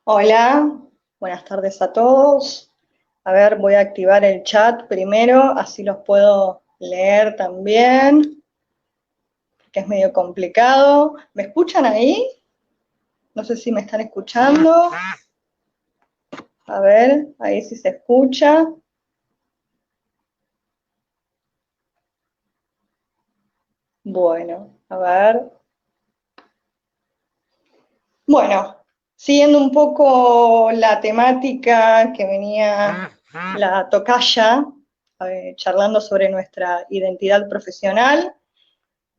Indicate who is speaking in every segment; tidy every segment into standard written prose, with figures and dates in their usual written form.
Speaker 1: Hola, buenas tardes a todos. A ver, voy a activar el chat primero, así los puedo leer también, que es medio complicado. ¿Me escuchan ahí? No sé si me están escuchando. A ver, ahí sí se escucha. Bueno, a ver. Bueno, siguiendo un poco la temática que venía la tocaya, charlando sobre nuestra identidad profesional.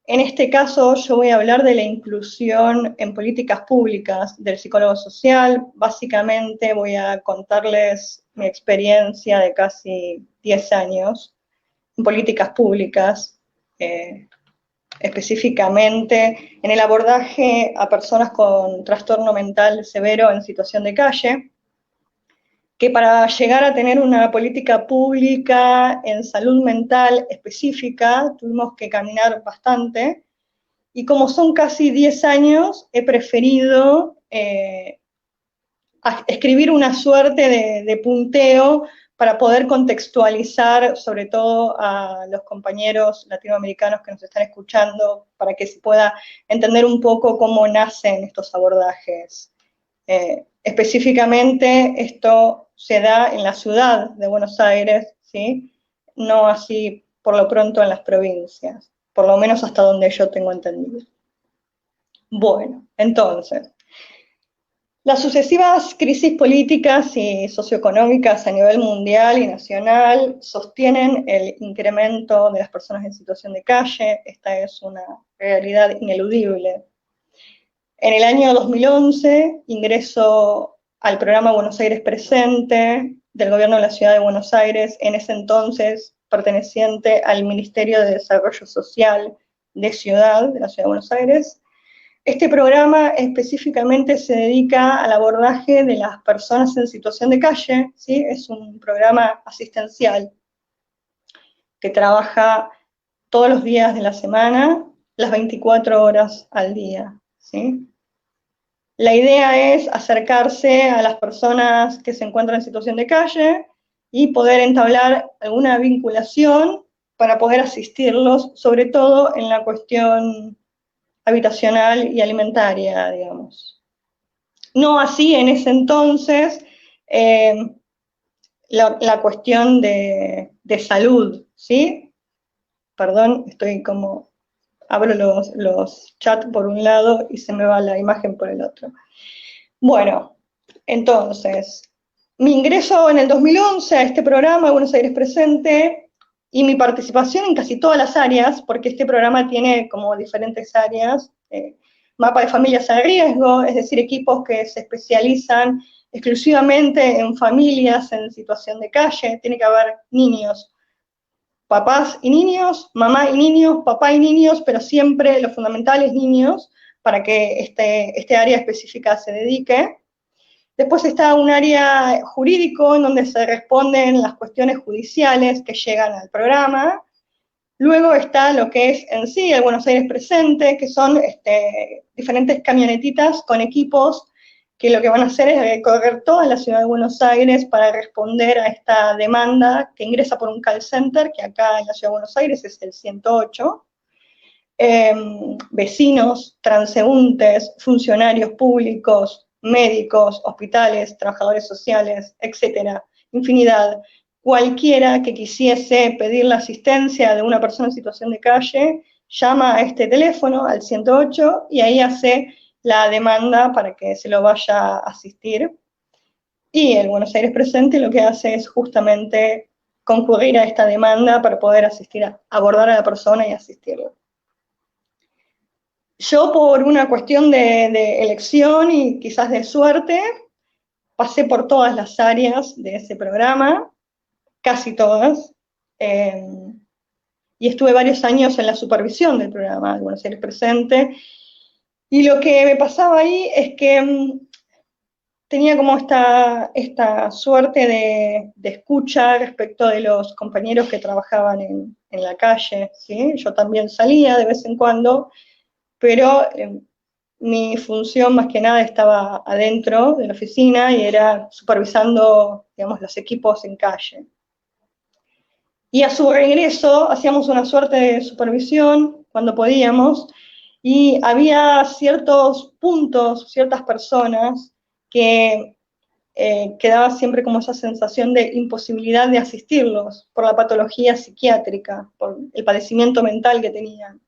Speaker 1: En este caso yo voy a hablar de la inclusión en políticas públicas del psicólogo social. Básicamente voy a contarles mi experiencia de casi 10 años en políticas públicas, eh, específicamente en el abordaje a personas con trastorno mental severo en situación de calle, que para llegar a tener una política pública en salud mental específica tuvimos que caminar bastante. Y como son casi 10 años, he preferido escribir una suerte de punteo para poder contextualizar, sobre todo a los compañeros latinoamericanos que nos están escuchando, para que se pueda entender un poco cómo nacen estos abordajes. Específicamente, esto se da en la ciudad de Buenos Aires, ¿sí? No así por lo pronto en las provincias, por lo menos hasta donde yo tengo entendido. Bueno, entonces, las sucesivas crisis políticas y socioeconómicas a nivel mundial y nacional sostienen el incremento de las personas en situación de calle. Esta es una realidad ineludible. En el año 2011 ingreso al programa Buenos Aires Presente del gobierno de la ciudad de Buenos Aires, en ese entonces perteneciente al Ministerio de Desarrollo Social de Ciudad, de la ciudad de Buenos Aires. Este programa específicamente se dedica al abordaje de las personas en situación de calle, ¿sí? Es un programa asistencial que trabaja todos los días de la semana, las 24 horas al día, ¿sí? La idea es acercarse a las personas que se encuentran en situación de calle y poder entablar alguna vinculación para poder asistirlos, sobre todo en la cuestión habitacional y alimentaria, digamos. No así en ese entonces eh, la cuestión de salud, ¿sí? Perdón, estoy como, abro los chats por un lado y se me va la imagen por el otro. Bueno, entonces, mi ingreso en el 2011 a este programa, Buenos Aires Presente, y mi participación en casi todas las áreas, porque este programa tiene como diferentes áreas, mapa de familias a riesgo, es decir, equipos que se especializan exclusivamente en familias en situación de calle, tiene que haber niños, papás y niños, mamá y niños, papá y niños, pero siempre lo fundamental es niños, para que este área específica se dedique. Después está un área jurídico en donde se responden las cuestiones judiciales que llegan al programa. Luego está lo que es en sí el Buenos Aires Presente, que son diferentes camionetitas con equipos que lo que van a hacer es recorrer toda la ciudad de Buenos Aires para responder a esta demanda que ingresa por un call center, que acá en la ciudad de Buenos Aires es el 108. Vecinos, transeúntes, funcionarios públicos, médicos, hospitales, trabajadores sociales, etcétera, infinidad. Cualquiera que quisiese pedir la asistencia de una persona en situación de calle, llama a este teléfono, al 108, y ahí hace la demanda para que se lo vaya a asistir. Y el Buenos Aires Presente lo que hace es justamente concurrir a esta demanda para poder asistir a abordar a la persona y asistirla. Yo por una cuestión de elección y quizás de suerte, pasé por todas las áreas de ese programa, casi todas, eh, y estuve varios años en la supervisión del programa de Buenos Aires Presente, y lo que me pasaba ahí es que tenía como esta suerte de escucha respecto de los compañeros que trabajaban en la calle, ¿sí? Yo también salía de vez en cuando, pero mi función más que nada estaba adentro de la oficina y era supervisando, digamos, los equipos en calle. Y a su regreso hacíamos una suerte de supervisión cuando podíamos, y había ciertos puntos, ciertas personas que quedaba siempre como esa sensación de imposibilidad de asistirlos por la patología psiquiátrica, por el padecimiento mental que tenían.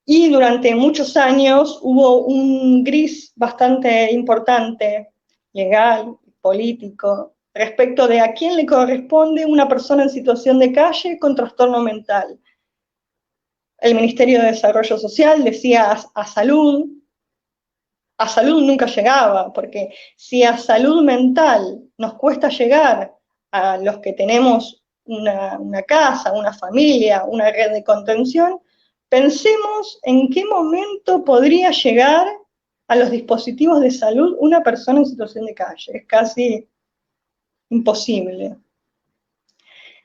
Speaker 1: Y durante muchos años hubo un gris bastante importante, legal, político, respecto de a quién le corresponde una persona en situación de calle con trastorno mental. El Ministerio de Desarrollo Social decía a salud nunca llegaba, porque si a salud mental nos cuesta llegar a los que tenemos una casa, una familia, una red de contención, pensemos en qué momento podría llegar a los dispositivos de salud una persona en situación de calle. Es casi imposible.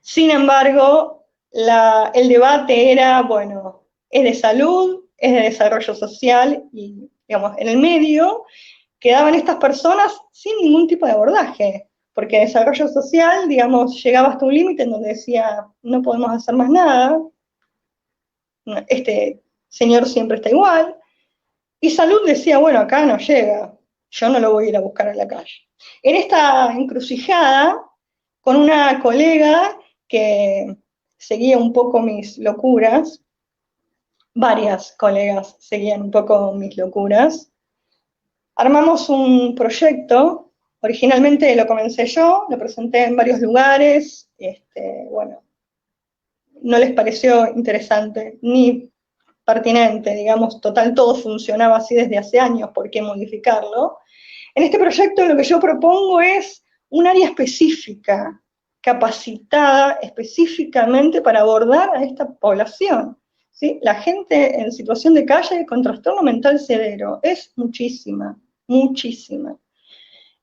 Speaker 1: Sin embargo, el debate era, bueno, es de salud, es de desarrollo social, y, digamos, en el medio quedaban estas personas sin ningún tipo de abordaje, porque desarrollo social, digamos, llegaba hasta un límite en donde decía, no podemos hacer más nada, este señor siempre está igual, y salud decía, bueno, acá no llega, yo no lo voy a ir a buscar a la calle. En esta encrucijada, con una colega que seguía un poco mis locuras, varias colegas seguían un poco mis locuras, armamos un proyecto. Originalmente lo comencé yo, lo presenté en varios lugares, bueno, no les pareció interesante ni pertinente, digamos, total, todo funcionaba así desde hace años, ¿por qué modificarlo? En este proyecto lo que yo propongo es un área específica, capacitada específicamente para abordar a esta población, ¿sí? La gente en situación de calle con trastorno mental severo es muchísima, muchísima.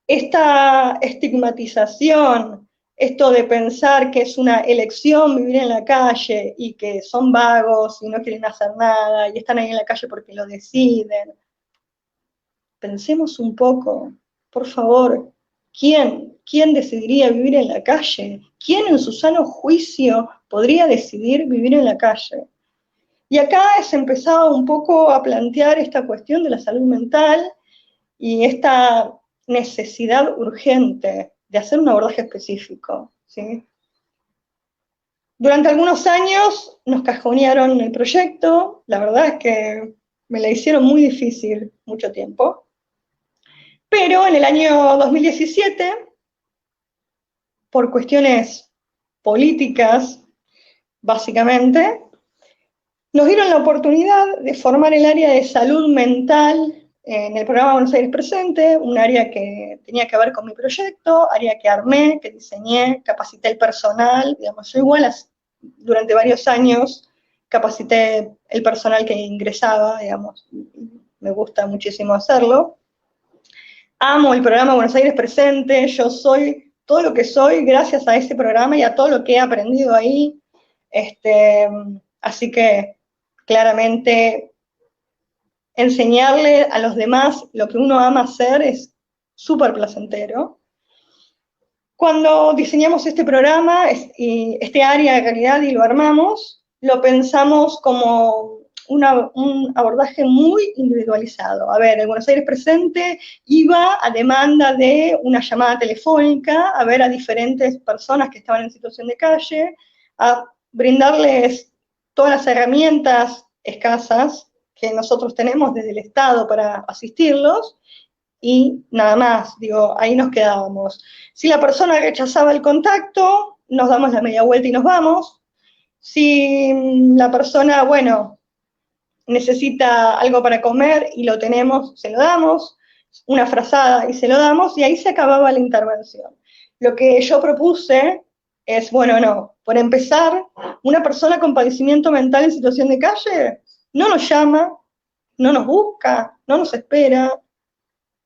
Speaker 1: Esta estigmatización, esto de pensar que es una elección vivir en la calle y que son vagos y no quieren hacer nada y están ahí en la calle porque lo deciden. Pensemos un poco, por favor, ¿quién decidiría vivir en la calle? ¿Quién en su sano juicio podría decidir vivir en la calle? Y acá se empezaba un poco a plantear esta cuestión de la salud mental y esta necesidad urgente de hacer un abordaje específico, ¿sí? Durante algunos años nos cajonearon el proyecto, la verdad es que me la hicieron muy difícil mucho tiempo, pero en el año 2017, por cuestiones políticas, básicamente, nos dieron la oportunidad de formar el área de salud mental en el programa Buenos Aires Presente, un área que tenía que ver con mi proyecto, área que armé, que diseñé, capacité el personal, digamos, yo igual durante varios años capacité el personal que ingresaba, digamos, me gusta muchísimo hacerlo. Amo el programa Buenos Aires Presente, yo soy todo lo que soy gracias a ese programa y a todo lo que he aprendido ahí, así que claramente enseñarle a los demás lo que uno ama hacer es súper placentero. Cuando diseñamos este programa, este área de realidad y lo armamos, lo pensamos como un abordaje muy individualizado. A ver, el Buenos Aires Presente iba a demanda de una llamada telefónica, a ver a diferentes personas que estaban en situación de calle, a brindarles todas las herramientas escasas que nosotros tenemos desde el Estado para asistirlos, y nada más, digo, ahí nos quedábamos. Si la persona rechazaba el contacto, nos damos la media vuelta y nos vamos. Si la persona, bueno, necesita algo para comer y lo tenemos, se lo damos, una frazada y se lo damos, y ahí se acababa la intervención. Lo que yo propuse es, bueno, no, por empezar, una persona con padecimiento mental en situación de calle no nos llama, no nos busca, no nos espera,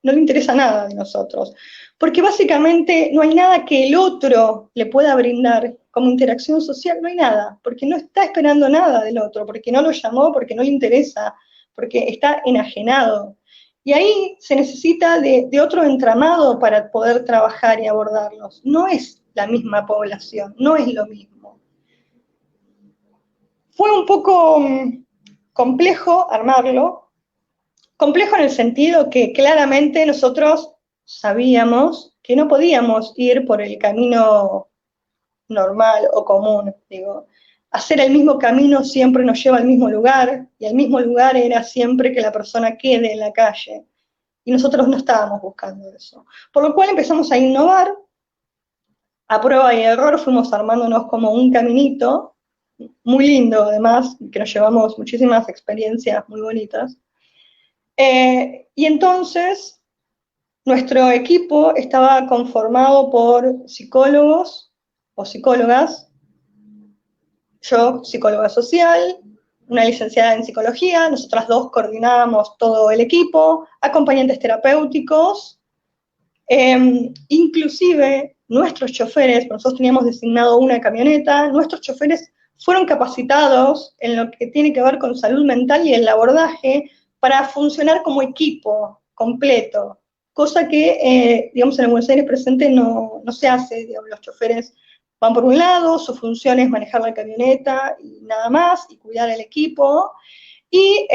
Speaker 1: no le interesa nada de nosotros, porque básicamente no hay nada que el otro le pueda brindar como interacción social, no hay nada, porque no está esperando nada del otro, porque no lo llamó, porque no le interesa, porque está enajenado. Y ahí se necesita de otro entramado para poder trabajar y abordarlos. No es la misma población, no es lo mismo. Fue un poco complejo armarlo, complejo en el sentido que claramente nosotros sabíamos que no podíamos ir por el camino normal o común, digo. Hacer el mismo camino siempre nos lleva al mismo lugar, y el mismo lugar era siempre que la persona quede en la calle. Y nosotros no estábamos buscando eso. Por lo cual empezamos a innovar, a prueba y error fuimos armándonos como un caminito, muy lindo además, que nos llevamos muchísimas experiencias muy bonitas. Y entonces, nuestro equipo estaba conformado por psicólogos o psicólogas, yo, psicóloga social, una licenciada en psicología, nosotras dos coordinábamos todo el equipo, acompañantes terapéuticos, inclusive nuestros choferes, nosotros teníamos designado una camioneta, nuestros choferes fueron capacitados en lo que tiene que ver con salud mental y el abordaje para funcionar como equipo completo, cosa que, digamos, en el Buenos Aires presente no se hace, digamos, los choferes van por un lado, su función es manejar la camioneta y nada más, y cuidar el equipo, y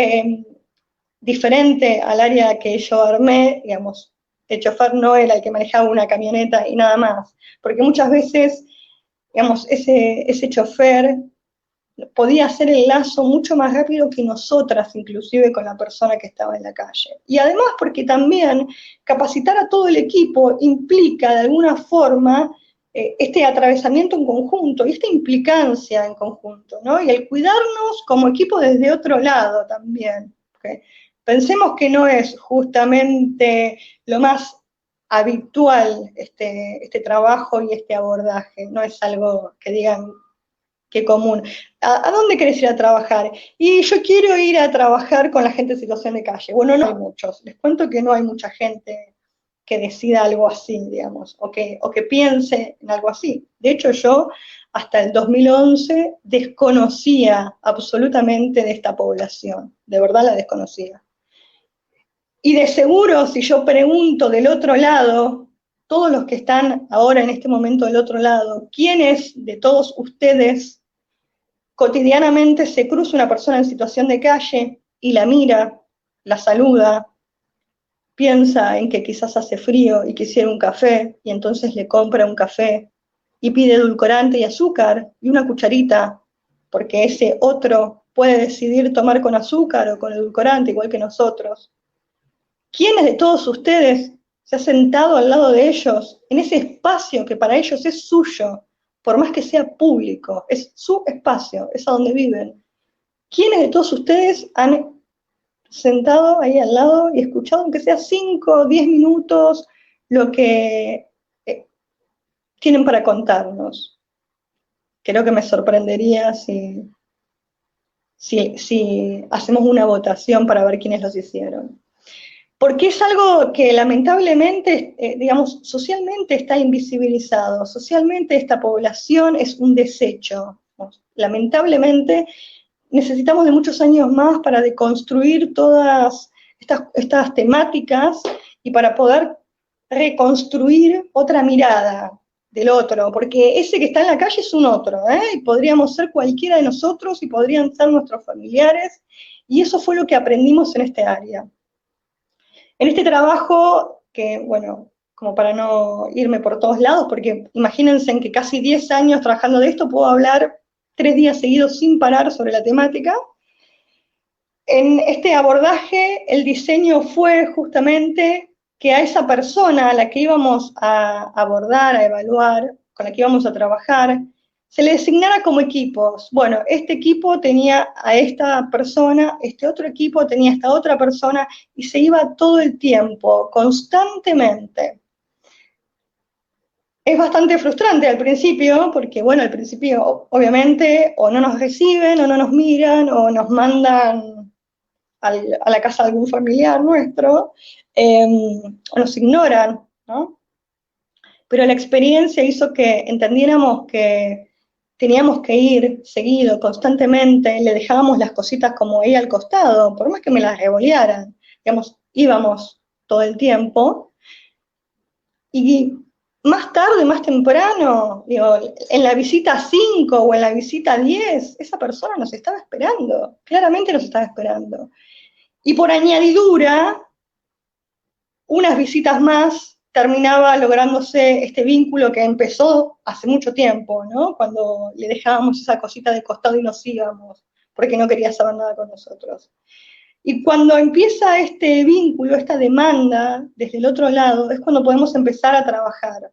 Speaker 1: diferente al área que yo armé, digamos, el chofer no era el que manejaba una camioneta y nada más, porque muchas veces, digamos, ese chofer podía hacer el lazo mucho más rápido que nosotras, inclusive con la persona que estaba en la calle. Y además porque también capacitar a todo el equipo implica de alguna forma este atravesamiento en conjunto y esta implicancia en conjunto, ¿no? Y el cuidarnos como equipo desde otro lado también. ¿Okay? Pensemos que no es justamente lo más habitual este trabajo y este abordaje, no es algo que digan qué común. ¿A dónde querés ir a trabajar? Y yo quiero ir a trabajar con la gente en situación de calle. Bueno, no hay muchos. Les cuento que no hay mucha gente que decida algo así, digamos, o que piense en algo así. De hecho, yo hasta el 2011 desconocía absolutamente de esta población. De verdad la desconocía. Y de seguro, si yo pregunto del otro lado, todos los que están ahora en este momento del otro lado, ¿quiénes de todos ustedes cotidianamente se cruza una persona en situación de calle y la mira, la saluda, piensa en que quizás hace frío y quisiera un café, y entonces le compra un café y pide edulcorante y azúcar y una cucharita, porque ese otro puede decidir tomar con azúcar o con edulcorante, igual que nosotros? ¿Quiénes de todos ustedes se ha sentado al lado de ellos en ese espacio que para ellos es suyo, por más que sea público, es su espacio, es a donde viven? ¿Quiénes de todos ustedes han sentado ahí al lado y escuchado, aunque sea 5 o 10 minutos, lo que tienen para contarnos? Creo que me sorprendería si hacemos una votación para ver quiénes los hicieron. Porque es algo que lamentablemente, digamos, socialmente está invisibilizado, socialmente esta población es un desecho. Lamentablemente necesitamos de muchos años más para deconstruir todas estas temáticas y para poder reconstruir otra mirada del otro, porque ese que está en la calle es un otro, y podríamos ser cualquiera de nosotros y podrían ser nuestros familiares, y eso fue lo que aprendimos en este área. En este trabajo, que bueno, como para no irme por todos lados, porque imagínense en que casi 10 años trabajando de esto, puedo hablar 3 días seguidos sin parar sobre la temática. En este abordaje, el diseño fue justamente que a esa persona a la que íbamos a abordar, a evaluar, con la que íbamos a trabajar, se le designara como equipos. Bueno, este equipo tenía a esta persona, este otro equipo tenía a esta otra persona, y se iba todo el tiempo, constantemente. Es bastante frustrante al principio, porque bueno, al principio obviamente o no nos reciben, o no nos miran, o nos mandan a la casa de algún familiar nuestro, o nos ignoran, ¿no? Pero la experiencia hizo que entendiéramos que teníamos que ir seguido, constantemente, le dejábamos las cositas como ahí al costado, por más que me las revolearan, digamos, íbamos todo el tiempo, y más tarde, más temprano, digo, en la visita 5 o en la visita 10, esa persona nos estaba esperando, claramente nos estaba esperando. Y por añadidura, unas visitas más terminaba lográndose este vínculo que empezó hace mucho tiempo, ¿no? Cuando le dejábamos esa cosita de costado y nos íbamos, porque no quería saber nada con nosotros. Y cuando empieza este vínculo, esta demanda desde el otro lado, es cuando podemos empezar a trabajar.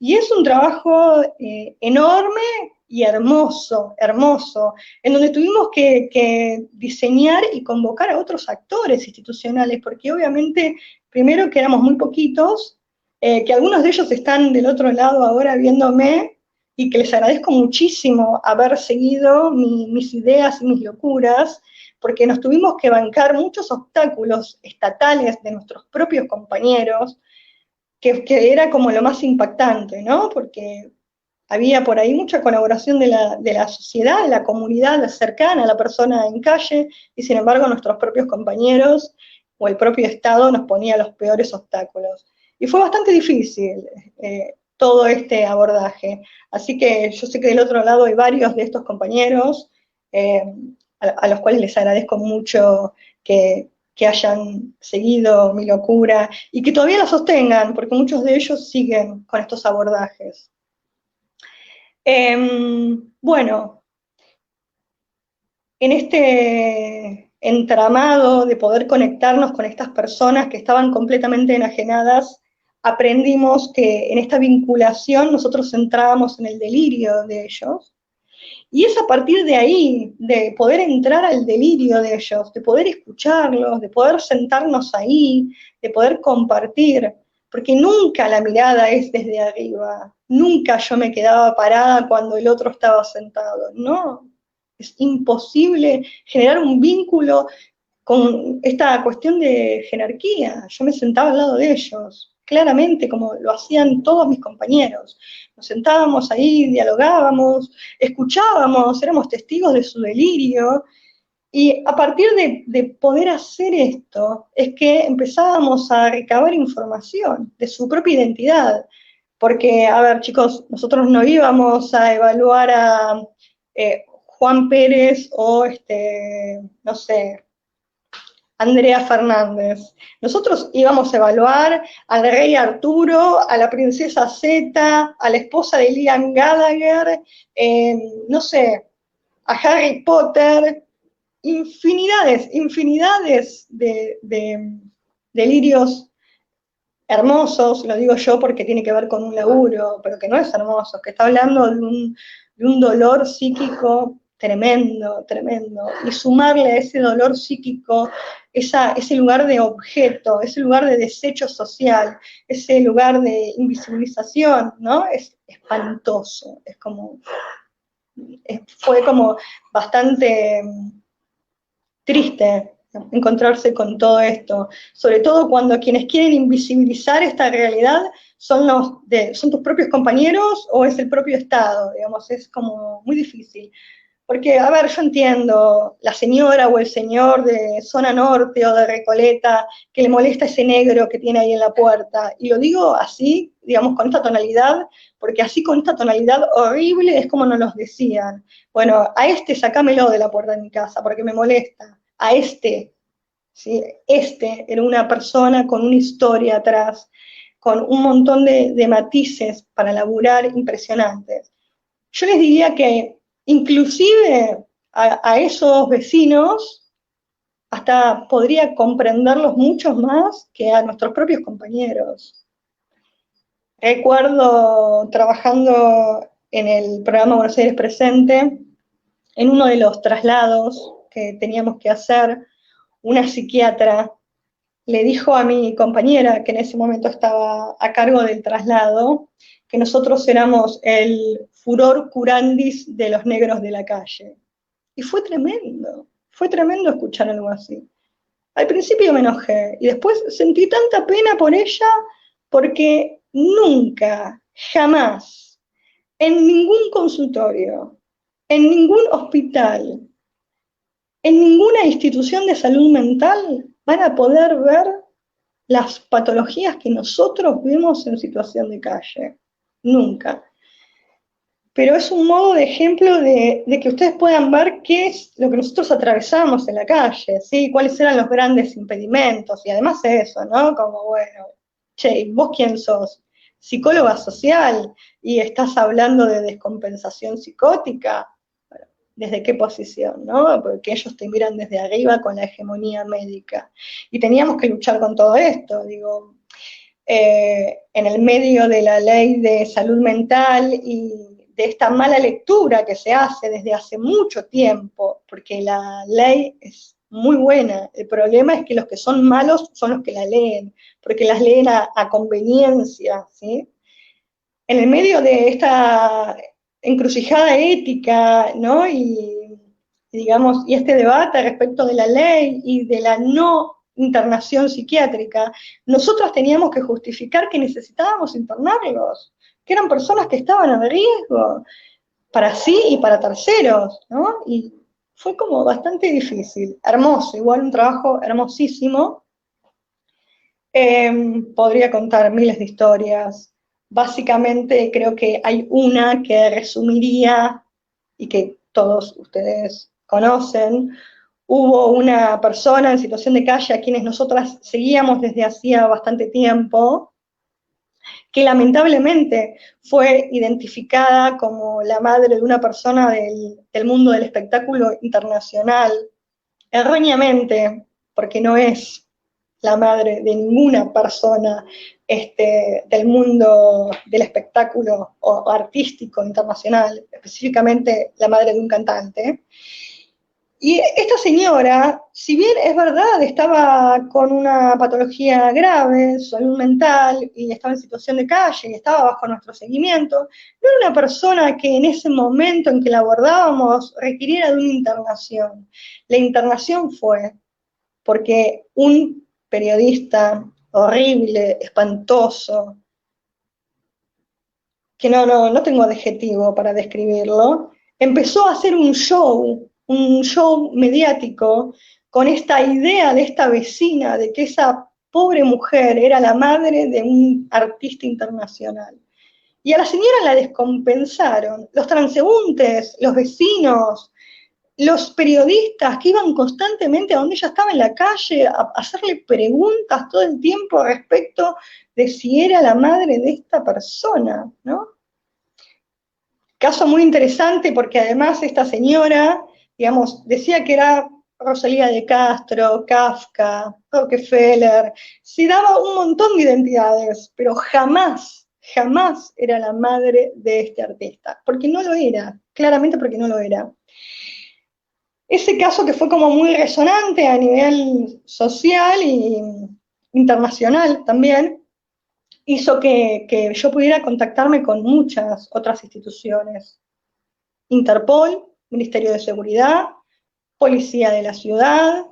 Speaker 1: Y es un trabajo enorme y hermoso, hermoso, en donde tuvimos que diseñar y convocar a otros actores institucionales, porque obviamente, primero que éramos muy poquitos, que algunos de ellos están del otro lado ahora viéndome, y que les agradezco muchísimo haber seguido mis ideas y mis locuras, porque nos tuvimos que bancar muchos obstáculos estatales de nuestros propios compañeros, que era como lo más impactante, ¿no? Porque había por ahí mucha colaboración de la sociedad, de la comunidad cercana a la persona en calle, y sin embargo nuestros propios compañeros o el propio Estado nos ponía los peores obstáculos. Y fue bastante difícil todo este abordaje. Así que yo sé que del otro lado hay varios de estos compañeros eh, a los cuales les agradezco mucho que hayan seguido mi locura y que todavía la sostengan, porque muchos de ellos siguen con estos abordajes. Bueno, en este entramado de poder conectarnos con estas personas que estaban completamente enajenadas, aprendimos que en esta vinculación nosotros entrábamos en el delirio de ellos, y es a partir de ahí, de poder entrar al delirio de ellos, de poder escucharlos, de poder sentarnos ahí, de poder compartir, porque nunca la mirada es desde arriba, nunca yo me quedaba parada cuando el otro estaba sentado, no, es imposible generar un vínculo con esta cuestión de jerarquía. Yo me sentaba al lado de ellos, claramente, como lo hacían todos mis compañeros. Nos sentábamos ahí, dialogábamos, escuchábamos, éramos testigos de su delirio, y a partir de poder hacer esto, es que empezábamos a recabar información de su propia identidad. Porque, a ver, chicos, nosotros no íbamos a evaluar a Juan Pérez o, no sé, Andrea Fernández. Nosotros íbamos a evaluar al rey Arturo, a la princesa Zeta, a la esposa de Liam Gallagher, no sé, a Harry Potter, infinidades de delirios hermosos, lo digo yo porque tiene que ver con un laburo, pero que no es hermoso, que está hablando de un dolor psíquico tremendo, tremendo, y sumarle a ese dolor psíquico ese lugar de objeto, ese lugar de desecho social, ese lugar de invisibilización, ¿no? Es espantoso, es como, fue como bastante triste encontrarse con todo esto, sobre todo cuando quienes quieren invisibilizar esta realidad son son tus propios compañeros o es el propio Estado, digamos, es como muy difícil. Porque, a ver, yo entiendo la señora o el señor de zona norte o de Recoleta que le molesta ese negro que tiene ahí en la puerta, y lo digo así, digamos, con esta tonalidad, porque así con esta tonalidad horrible es como nos los decían. Bueno, a este sacámelo de la puerta de mi casa porque me molesta. A este, ¿sí? Este era una persona con una historia atrás, con un montón de matices para laburar impresionantes. Yo les diría que inclusive a esos vecinos hasta podría comprenderlos mucho más que a nuestros propios compañeros. Recuerdo trabajando en el programa Buenos Aires Presente, en uno de los traslados que teníamos que hacer, una psiquiatra le dijo a mi compañera, que en ese momento estaba a cargo del traslado, que nosotros éramos el furor curandis de los negros de la calle. Y fue tremendo escuchar algo así. Al principio me enojé y después sentí tanta pena por ella porque nunca, jamás en ningún consultorio, en ningún hospital, en ninguna institución de salud mental van a poder ver las patologías que nosotros vemos en situación de calle. Nunca. Pero es un modo de ejemplo de que ustedes puedan ver qué es lo que nosotros atravesamos en la calle, ¿sí? Cuáles eran los grandes impedimentos, y además eso, ¿no? Como, bueno, che, ¿vos quién sos? Psicóloga social, y estás hablando de descompensación psicótica. Bueno, ¿desde qué posición, no? Porque ellos te miran desde arriba con la hegemonía médica. Y teníamos que luchar con todo esto, digo, en el medio de la ley de salud mental y de esta mala lectura que se hace desde hace mucho tiempo, porque la ley es muy buena, el problema es que los que son malos son los que la leen, porque las leen a conveniencia, ¿sí? En el medio de esta encrucijada ética, ¿no? Digamos, y este debate respecto de la ley y de la no internación psiquiátrica, nosotros teníamos que justificar que necesitábamos internarlos, que eran personas que estaban en riesgo para sí y para terceros, ¿no? Y fue como bastante difícil, hermoso, igual un trabajo hermosísimo. Podría contar miles de historias. Básicamente creo que hay una que resumiría y que todos ustedes conocen. Hubo una persona en situación de calle a quienes nosotras seguíamos desde hacía bastante tiempo, que lamentablemente fue identificada como la madre de una persona del mundo del espectáculo internacional, erróneamente, porque no es la madre de ninguna persona del mundo del espectáculo o artístico internacional, específicamente la madre de un cantante. Y esta señora, si bien es verdad, estaba con una patología grave, salud mental, y estaba en situación de calle, y estaba bajo nuestro seguimiento, no era una persona que en ese momento en que la abordábamos requiriera de una internación. La internación fue porque un periodista horrible, espantoso, que no tengo adjetivo para describirlo, empezó a hacer un show mediático con esta idea de esta vecina, de que esa pobre mujer era la madre de un artista internacional. Y a la señora la descompensaron. Los transeúntes, los vecinos, los periodistas que iban constantemente a donde ella estaba en la calle a hacerle preguntas todo el tiempo respecto de si era la madre de esta persona, ¿no? Caso muy interesante porque además esta señora, digamos, decía que era Rosalía de Castro, Kafka, Rockefeller, se daba un montón de identidades, pero jamás, jamás era la madre de este artista, porque no lo era, claramente porque no lo era. Ese caso que fue como muy resonante a nivel social e internacional también, hizo que yo pudiera contactarme con muchas otras instituciones. Interpol, Ministerio de Seguridad, Policía de la Ciudad,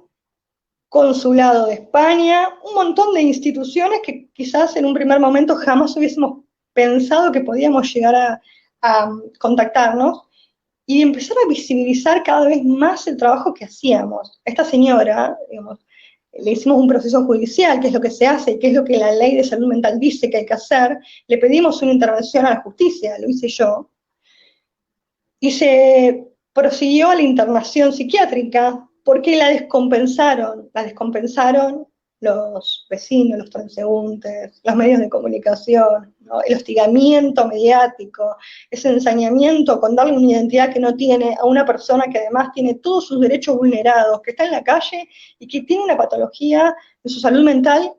Speaker 1: Consulado de España, un montón de instituciones que quizás en un primer momento jamás hubiésemos pensado que podíamos llegar a contactarnos, y empezar a visibilizar cada vez más el trabajo que hacíamos. Esta señora, digamos, le hicimos un proceso judicial, que es lo que se hace, que es lo que la ley de salud mental dice que hay que hacer, le pedimos una intervención a la justicia, lo hice yo, y se prosiguió a la internación psiquiátrica porque la descompensaron los vecinos, los transeúntes, los medios de comunicación, ¿no? El hostigamiento mediático, ese ensañamiento con darle una identidad que no tiene a una persona que además tiene todos sus derechos vulnerados, que está en la calle y que tiene una patología de su salud mental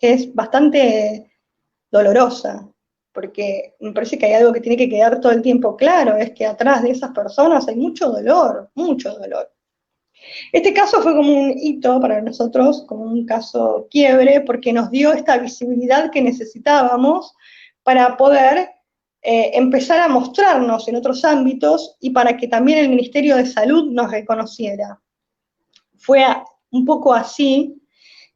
Speaker 1: que es bastante dolorosa, porque me parece que hay algo que tiene que quedar todo el tiempo claro, es que atrás de esas personas hay mucho dolor, mucho dolor. Este caso fue como un hito para nosotros, como un caso quiebre, porque nos dio esta visibilidad que necesitábamos para poder empezar a mostrarnos en otros ámbitos y para que también el Ministerio de Salud nos reconociera. Fue un poco así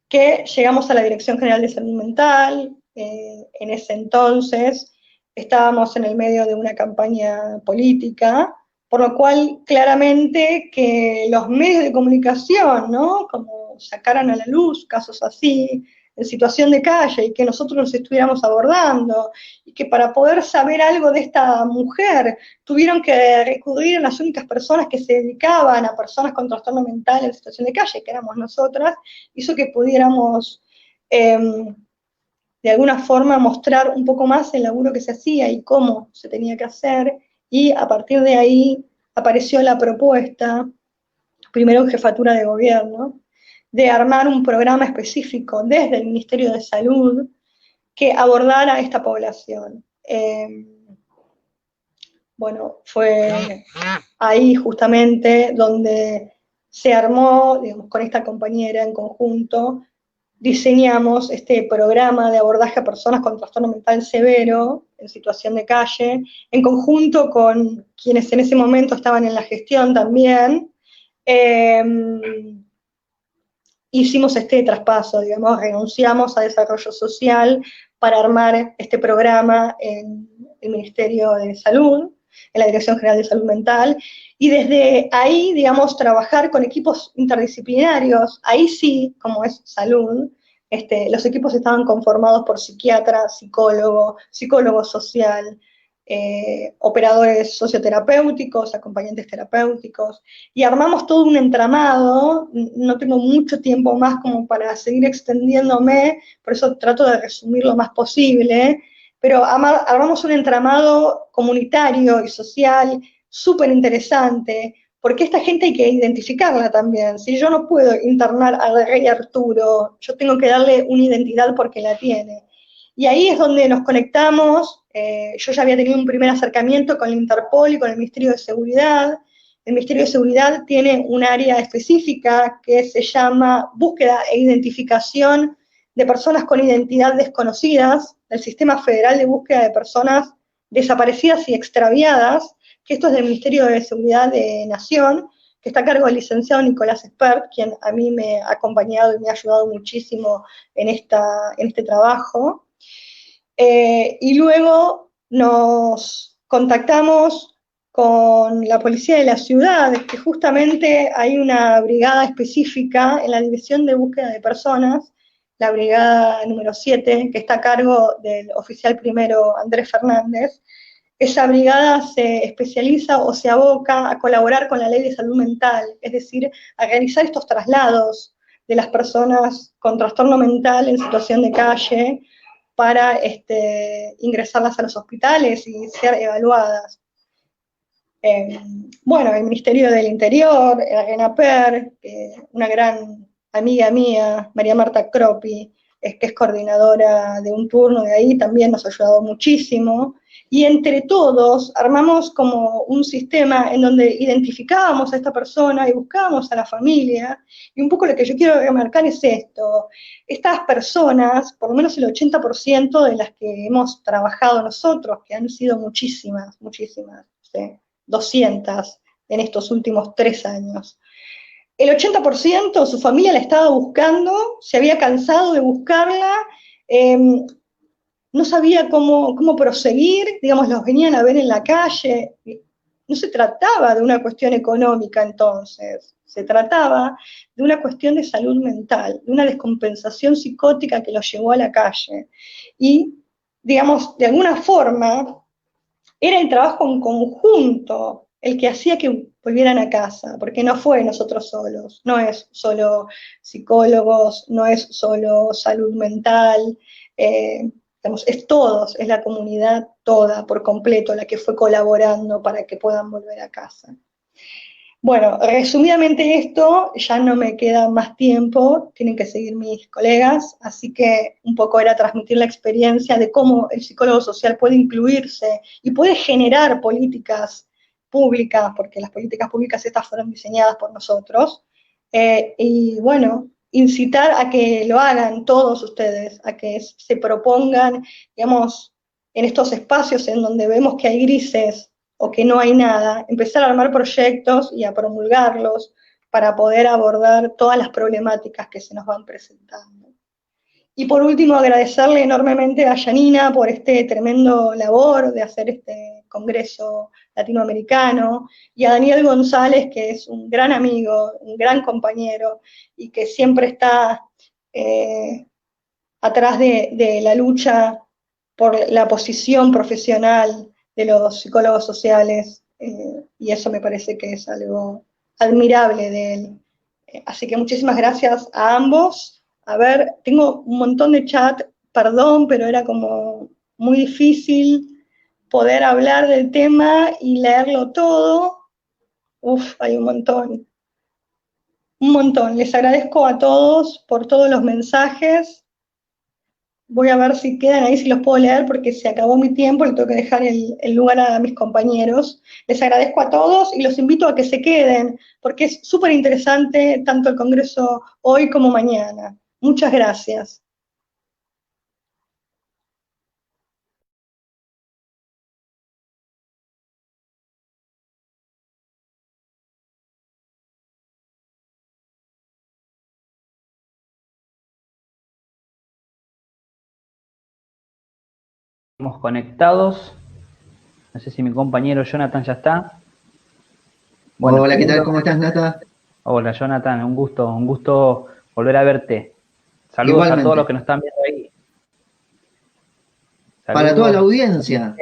Speaker 1: que llegamos a la Dirección General de Salud Mental, en ese entonces, estábamos en el medio de una campaña política, por lo cual claramente que los medios de comunicación, ¿no? Como sacaran a la luz casos así, en situación de calle, y que nosotros los estuviéramos abordando, y que para poder saber algo de esta mujer tuvieron que recurrir a las únicas personas que se dedicaban a personas con trastorno mental en situación de calle, que éramos nosotras, hizo que pudiéramos de alguna forma mostrar un poco más el laburo que se hacía y cómo se tenía que hacer, y a partir de ahí apareció la propuesta, primero en jefatura de gobierno, de armar un programa específico desde el Ministerio de Salud que abordara a esta población. Bueno, fue ahí justamente donde se armó, digamos, con esta compañera en conjunto, diseñamos este programa de abordaje a personas con trastorno mental severo en situación de calle, en conjunto con quienes en ese momento estaban en la gestión también. Hicimos este traspaso, digamos, renunciamos a desarrollo social para armar este programa en el Ministerio de Salud, en la Dirección General de Salud Mental, y desde ahí, digamos, trabajar con equipos interdisciplinarios, ahí sí, como es salud, los equipos estaban conformados por psiquiatra, psicólogo social, operadores socioterapéuticos, acompañantes terapéuticos, y armamos todo un entramado. No tengo mucho tiempo más como para seguir extendiéndome, por eso trato de resumir lo más posible, pero armamos un entramado comunitario y social súper interesante, porque esta gente hay que identificarla también. Si yo no puedo internar al rey Arturo, yo tengo que darle una identidad porque la tiene. Y ahí es donde nos conectamos. Yo ya había tenido un primer acercamiento con el Interpol y con el Ministerio de Seguridad. El Ministerio de Seguridad tiene un área específica que se llama búsqueda e identificación de personas con identidad desconocidas, del Sistema Federal de Búsqueda de Personas Desaparecidas y Extraviadas, que esto es del Ministerio de Seguridad de Nación, que está a cargo del licenciado Nicolás Espert, quien a mí me ha acompañado y me ha ayudado muchísimo en este trabajo. Y luego nos contactamos con la policía de la ciudad, que justamente hay una brigada específica en la División de Búsqueda de Personas, la brigada número 7, que está a cargo del oficial primero Andrés Fernández. Esa brigada se especializa o se aboca a colaborar con la ley de salud mental, es decir, a realizar estos traslados de las personas con trastorno mental en situación de calle para ingresarlas a los hospitales y ser evaluadas. Bueno, el Ministerio del Interior, el RENAPER, una gran amiga mía, María Marta Croppi, que es coordinadora de un turno de ahí, también nos ha ayudado muchísimo, y entre todos armamos como un sistema en donde identificábamos a esta persona y buscábamos a la familia, y un poco lo que yo quiero remarcar es esto: estas personas, por lo menos el 80% de las que hemos trabajado nosotros, que han sido muchísimas, ¿sí? 200 en estos últimos 3 años. El 80% su familia la estaba buscando, se había cansado de buscarla, no sabía cómo proseguir, digamos, los venían a ver en la calle. No se trataba de una cuestión económica entonces, se trataba de una cuestión de salud mental, de una descompensación psicótica que los llevó a la calle. Y, digamos, de alguna forma, era el trabajo en conjunto el que hacía que volvieran a casa, porque no fue nosotros solos, no es solo psicólogos, no es solo salud mental, digamos, es todos, es la comunidad toda por completo la que fue colaborando para que puedan volver a casa. Bueno, resumidamente esto, ya no me queda más tiempo, tienen que seguir mis colegas, así que un poco era transmitir la experiencia de cómo el psicólogo social puede incluirse y puede generar políticas públicas, porque las políticas públicas estas fueron diseñadas por nosotros, y bueno, incitar a que lo hagan todos ustedes, a que se propongan, digamos, en estos espacios en donde vemos que hay grises, o que no hay nada, empezar a armar proyectos y a promulgarlos para poder abordar todas las problemáticas que se nos van presentando. Y por último, agradecerle enormemente a Janina por este tremendo labor de hacer este congreso latinoamericano, y a Daniel González, que es un gran amigo, un gran compañero, y que siempre está atrás de la lucha por la posición profesional de los psicólogos sociales, y eso me parece que es algo admirable de él. Así que muchísimas gracias a ambos. A ver, tengo un montón de chat, perdón, pero era como muy difícil poder hablar del tema y leerlo todo. Uf, hay un montón. Un montón. Les agradezco a todos por todos los mensajes. Voy a ver si quedan ahí, si los puedo leer, porque se acabó mi tiempo, le tengo que dejar el lugar a mis compañeros. Les agradezco a todos y los invito a que se queden, porque es súper interesante tanto el Congreso hoy como mañana. Muchas gracias.
Speaker 2: Estamos conectados. No sé si mi compañero Jonathan ya está.
Speaker 3: Bueno, hola, ¿qué tal? ¿Cómo estás, Nata?
Speaker 2: Hola, Jonathan, un gusto volver a verte. Saludos
Speaker 3: Igualmente.
Speaker 2: a todos los que nos están viendo ahí.
Speaker 3: Para toda la
Speaker 2: Saludos.
Speaker 3: audiencia.